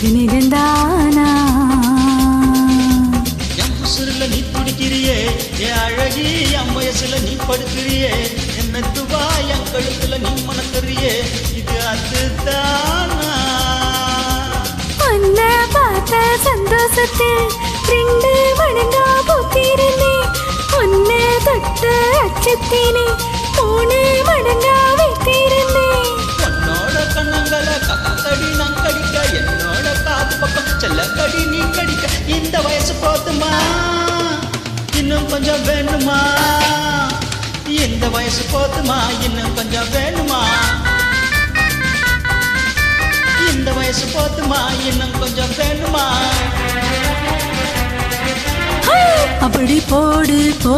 இது நிஜந்தானா என் உசுருல நீ துடிக்கிறியே என் அழகி என் வயசுல நீ படுக்கிறியே என் மெத்துவா என் கழுத்துல நீ மணக்கறியே இது அதுதானா உன்னை பார்த்த சந்தோஷத்தில் 2 மடங்கா பூத்திருந்தேன் உன்னை தொட்ட அச்சத்தினே 3 மடங்கா வைத்திருந்தேன் உன்னோட கண்ணங்களை கக்கடி நான் கடிக்க என்னோட காது பக்கம் செல்ல கடி நீ கடிக்க இந்த வயசு போதுமா இன்னும் கொஞ்சம் வேணுமா இந்த வயசு போதுமா இன்னும் கொஞ்சம் வேணுமா இந்த வயசு போதுமா இன்னும் கொஞ்சம் வேணுமா அப்படி போடு போ